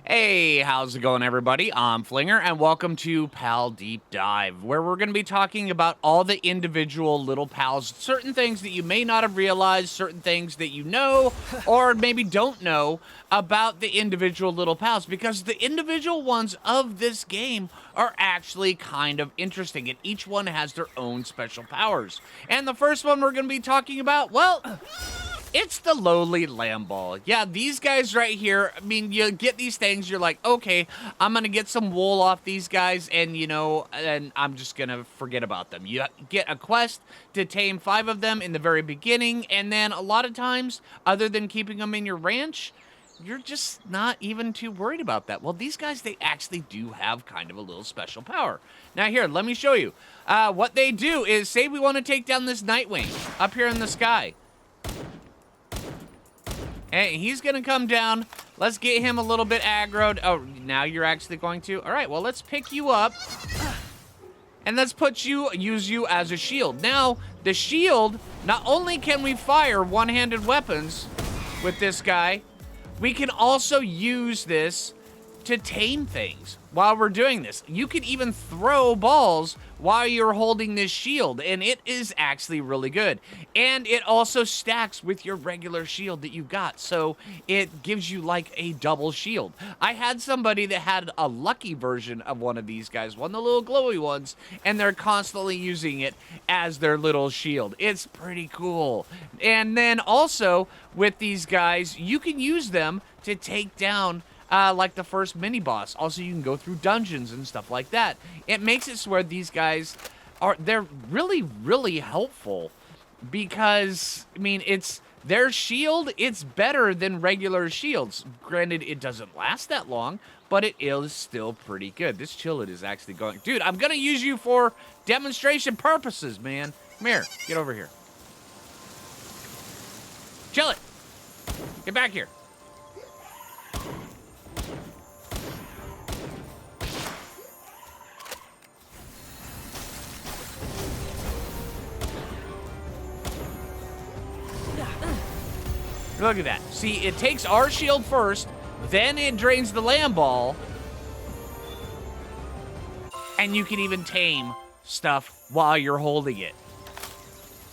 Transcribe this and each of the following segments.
Hey, how's it going, everybody? I'm Phlinger, and welcome to Pal Deep Dive, where we're going to be talking about all the individual little pals, certain things that you may not have realized, certain things that you know, or maybe don't know about the individual little pals, because the individual ones of this game are actually kind of interesting, and each one has their own special powers. And the first one we're going to be talking about, well, it's the lowly Lamball. Yeah, these guys right here, I mean, you get these things, you're like, okay, I'm going to get some wool off these guys, and, and I'm just going to forget about them. You get a quest to tame 5 of them in the very beginning, and then a lot of times, other than keeping them in your ranch, you're just not even too worried about that. Well, these guys, they actually do have kind of a little special power. Now, here, let me show you. What they do is, say we want to take down this Nightwing up here in the sky. Hey, he's going to come down. Let's get him a little bit aggroed. Oh, now you're actually going to? All right, well, let's pick you up. And let's use you as a shield. Now, the shield, not only can we fire one-handed weapons with this guy, we can also use this to tame things while we're doing this. You can even throw balls while you're holding this shield, and it is actually really good. And it also stacks with your regular shield that you've got, so it gives you like a double shield. I had somebody that had a lucky version of one of these guys, one of the little glowy ones, and they're constantly using it as their little shield. It's pretty cool. And then also, with these guys, you can use them to take down like the first mini-boss. Also, you can go through dungeons and stuff like that. It makes it so where these guys they're really, really helpful because, I mean, it's their shield, it's better than regular shields. Granted, it doesn't last that long, but it is still pretty good. This chillet is actually going... Dude, I'm going to use you for demonstration purposes, man. Come here. Get over here. Chillet. Get back here. Look at that. See, it takes our shield first, then it drains the Lamball, and you can even tame stuff while you're holding it.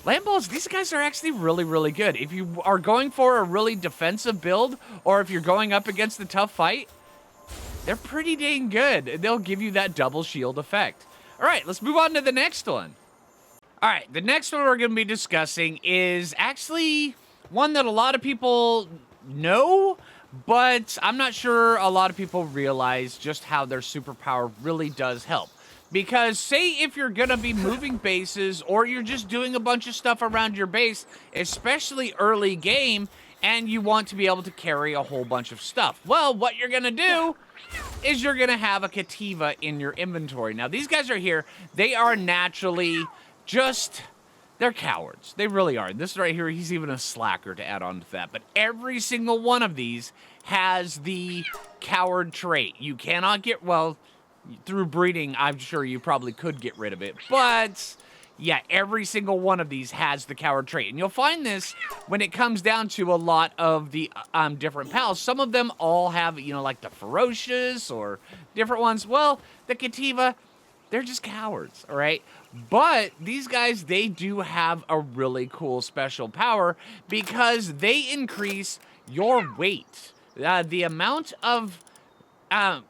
Lamballs, these guys are actually really, really good. If you are going for a really defensive build, or if you're going up against a tough fight, they're pretty dang good. They'll give you that double shield effect. All right, let's move on to the next one. All right, the next one we're going to be discussing is actually one that a lot of people know, but I'm not sure a lot of people realize just how their superpower really does help. Because say if you're going to be moving bases or you're just doing a bunch of stuff around your base, especially early game, and you want to be able to carry a whole bunch of stuff. Well, what you're going to do is you're going to have a Cattiva in your inventory. Now, these guys are here. They are naturally just... They're cowards. They really are. This right here, he's even a slacker to add on to that. But every single one of these has the coward trait. You cannot get, well, through breeding, I'm sure you probably could get rid of it. But, yeah, every single one of these has the coward trait. And you'll find this when it comes down to a lot of the different pals. Some of them all have, like the ferocious or different ones. Well, the Cattiva, they're just cowards, all right? But these guys, they do have a really cool special power because they increase your weight. The amount of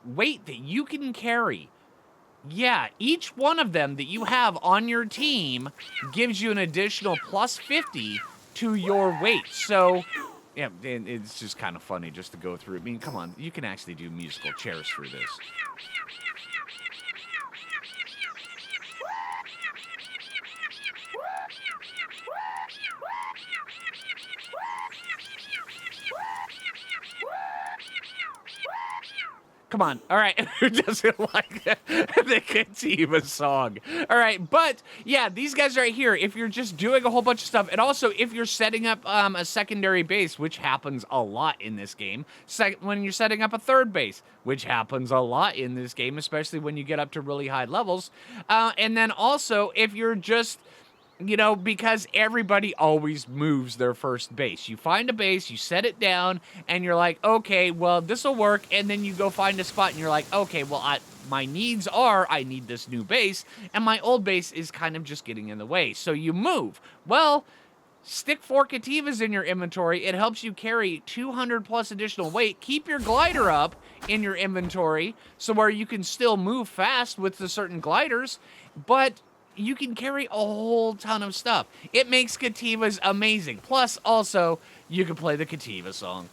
weight that you can carry. Yeah, each one of them that you have on your team gives you an additional plus 50 to your weight. So, yeah, it's just kind of funny just to go through. I mean, come on, you can actually do musical chairs through this. Come on. All right. Who doesn't like the Cattiva song? All right. But, yeah, these guys right here, if you're just doing a whole bunch of stuff, and also if you're setting up a secondary base, which happens a lot in this game, when you're setting up a third base, which happens a lot in this game, especially when you get up to really high levels, and then also if you're just You know, because everybody always moves their first base. You find a base, you set it down, and you're like, okay, well, this will work. And then you go find a spot, and you're like, okay, well, my needs are, I need this new base, and my old base is kind of just getting in the way. So you move. Well, stick 4 Cattivas in your inventory. It helps you carry 200 plus additional weight. Keep your glider up in your inventory, so where you can still move fast with the certain gliders, but you can carry a whole ton of stuff. It makes Cattivas amazing. Plus, also, you can play the Cattiva song.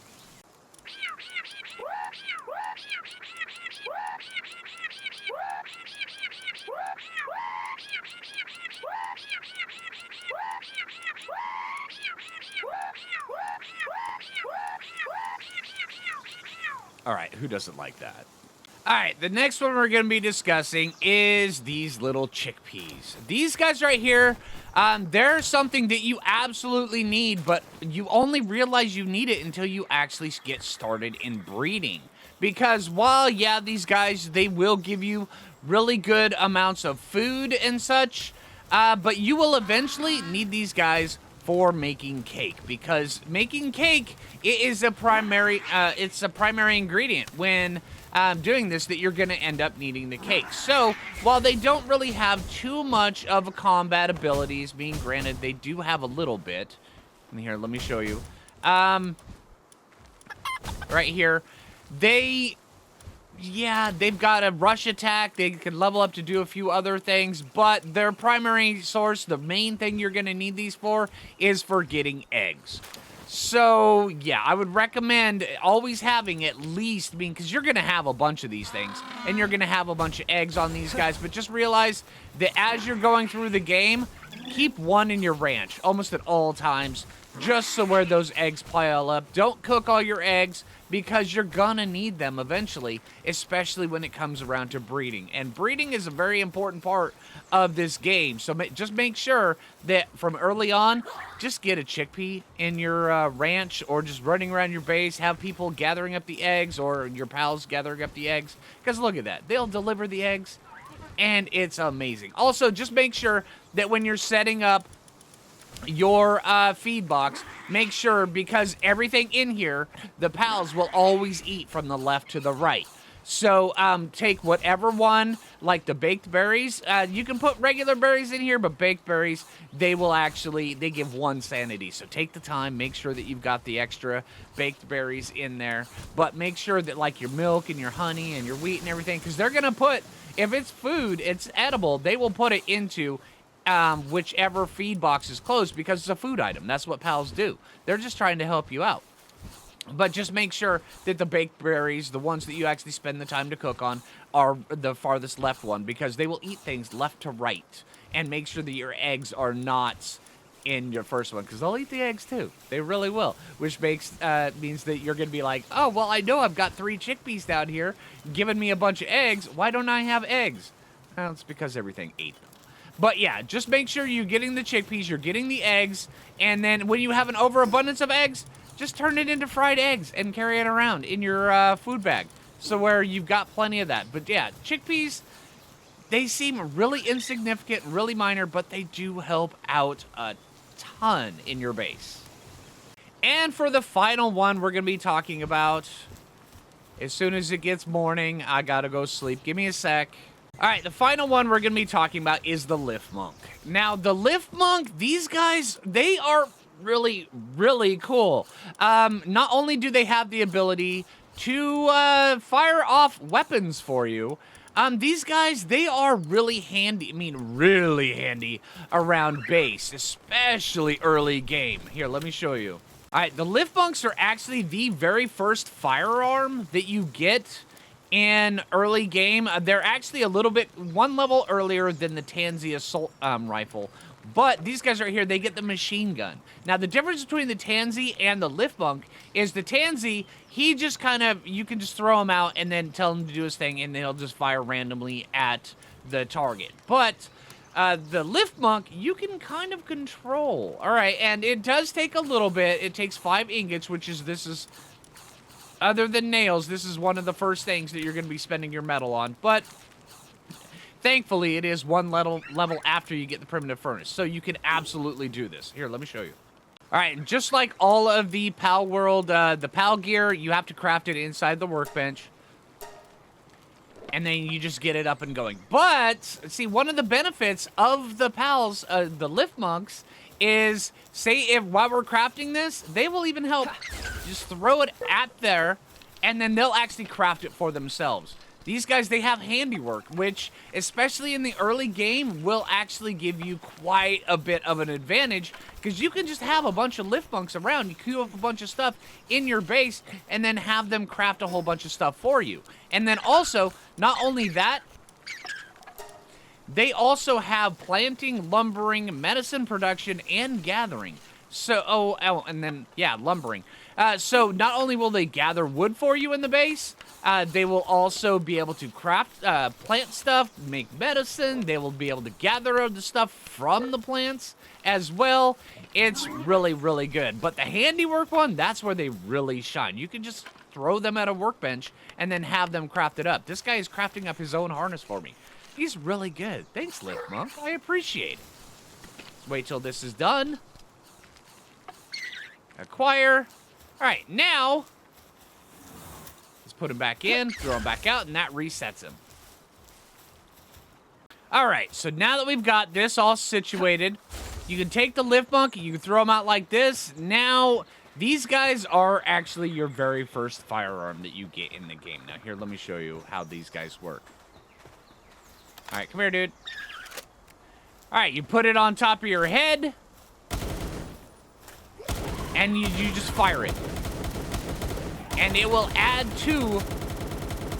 All right, who doesn't like that? All right, the next one we're going to be discussing is these little chickpeas. These guys right here, they're something that you absolutely need, but you only realize you need it until you actually get started in breeding. Because while, yeah, these guys, they will give you really good amounts of food and such, but you will eventually need these guys for making cake, because making cake is a primary, it's a primary ingredient when doing this, that you're going to end up needing the cake. So while they don't really have too much of combat abilities, being granted they do have a little bit. Here, let me show you. Right here, they've got a rush attack. They can level up to do a few other things, but their primary source, the main thing you're going to need these for, is for getting eggs. So, yeah, I would recommend always having at least, because you're going to have a bunch of these things, and you're going to have a bunch of eggs on these guys, but just realize that as you're going through the game, keep one in your ranch, almost at all times, just so where those eggs pile up. Don't cook all your eggs, because you're gonna need them eventually, especially when it comes around to breeding. And breeding is a very important part of this game, so just make sure that from early on, just get a chickpea in your ranch, or just running around your base, have people gathering up the eggs, or your pals gathering up the eggs, because look at that, they'll deliver the eggs, and it's amazing. Also, just make sure that when you're setting up your feed box, make sure, because everything in here, the pals will always eat from the left to the right. So take whatever one, like the baked berries. You can put regular berries in here, but baked berries, they give 1 sanity. So take the time, make sure that you've got the extra baked berries in there. But make sure that, like, your milk and your honey and your wheat and everything, because they're going to put, if it's food, it's edible, they will put it into whichever feed box is closed, because it's a food item. That's what pals do. They're just trying to help you out. But just make sure that the baked berries, the ones that you actually spend the time to cook on, are the farthest left one, because they will eat things left to right. And make sure that your eggs are not in your first one, because they'll eat the eggs too. They really will, which means that you're going to be like, oh, well, I know I've got 3 chickpeas down here giving me a bunch of eggs. Why don't I have eggs? Well, it's because everything ate them. But yeah, just make sure you're getting the chickpeas, you're getting the eggs, and then when you have an overabundance of eggs, just turn it into fried eggs and carry it around in your food bag, so where you've got plenty of that. But yeah, chickpeas, they seem really insignificant, really minor, but they do help out a ton in your base. And for the final one we're going to be talking about, as soon as it gets morning, I gotta go sleep. Give me a sec. All right, the final one we're going to be talking about is the Lifmunk. Now, the Lifmunk, these guys, they are really, really cool. Not only do they have the ability to fire off weapons for you, these guys, they are really handy. I mean, really handy around base, especially early game. Here, let me show you. All right, the Lifmunks are actually the very first firearm that you get in early game. They're actually one level earlier than the Tansy assault rifle, but these guys right here, they get the machine gun. Now, the difference between the Tansy and the Lifmunk is the Tansy, he just kind of, you can just throw him out and then tell him to do his thing, and he'll just fire randomly at the target. But the Lifmunk, you can kind of control. All right, and it does take a little bit. It takes 5 ingots, which is, other than nails, this is one of the first things that you're going to be spending your metal on. But Thankfully, it is one level after you get the primitive furnace, so you can absolutely do this. Here, let me show you. All right, and just like all of the PAL world, the PAL gear, you have to craft it inside the workbench. And then you just get it up and going. But, see, one of the benefits of the PALs, the Lifmunks, is, say, if while we're crafting this, they will even help just throw it at there, and then they'll actually craft it for themselves. These guys, they have handiwork, which, especially in the early game, will actually give you quite a bit of an advantage, because you can just have a bunch of Lifmunks around, you queue up a bunch of stuff in your base, and then have them craft a whole bunch of stuff for you. And then also, not only that, they also have planting, lumbering, medicine production, and gathering. So, and then, yeah, lumbering. So not only will they gather wood for you in the base, they will also be able to craft, plant stuff, make medicine. They will be able to gather the stuff from the plants as well. It's really, really good. But the handiwork one, that's where they really shine. You can just throw them at a workbench and then have them crafted up. This guy is crafting up his own harness for me. He's really good. Thanks, Lifmunk. I appreciate it. Let's wait till this is done. Acquire. All right, now, let's put him back in, throw him back out, and that resets him. All right, so now that we've got this all situated, you can take the Lifmunk, you can throw him out like this. Now, these guys are actually your very first firearm that you get in the game. Now, here, let me show you how these guys work. All right, come here, dude. All right, you put it on top of your head, and you just fire it. And it will add to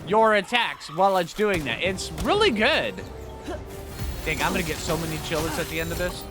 your attacks while it's doing that. It's really good. Dang, I'm gonna get so many chillets at the end of this.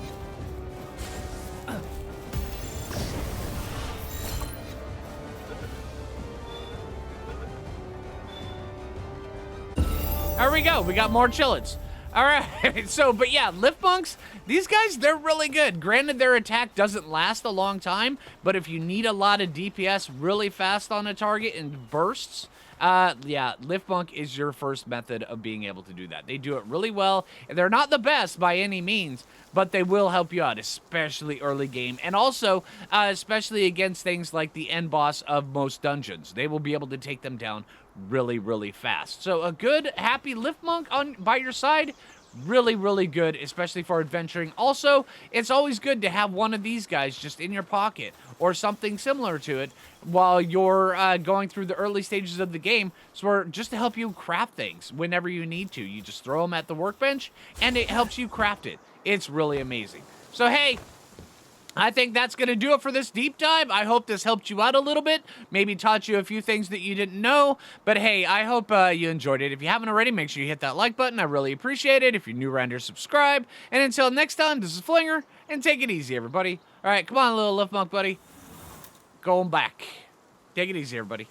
There we go. We got more chillets. All right. So, but yeah, Lifmunks, these guys, they're really good. Granted, their attack doesn't last a long time, but if you need a lot of DPS really fast on a target in bursts, yeah, Lifmunk is your first method of being able to do that. They do it really well. They're not the best by any means, but they will help you out, especially early game. And also, especially against things like the end boss of most dungeons. They will be able to take them down really, really fast. So a good, happy Lifmunk by your side, really, really good, especially for adventuring. Also, it's always good to have one of these guys just in your pocket or something similar to it while you're going through the early stages of the game, so just to help you craft things whenever you need to. You just throw them at the workbench, and it helps you craft it. It's really amazing. So, hey, I think that's going to do it for this deep dive. I hope this helped you out a little bit, maybe taught you a few things that you didn't know. But hey, I hope you enjoyed it. If you haven't already, make sure you hit that like button. I really appreciate it. If you're new around here, subscribe. And until next time, this is Phlinger, and take it easy, everybody. All right, come on, little Lifmunk buddy. Going back. Take it easy, everybody.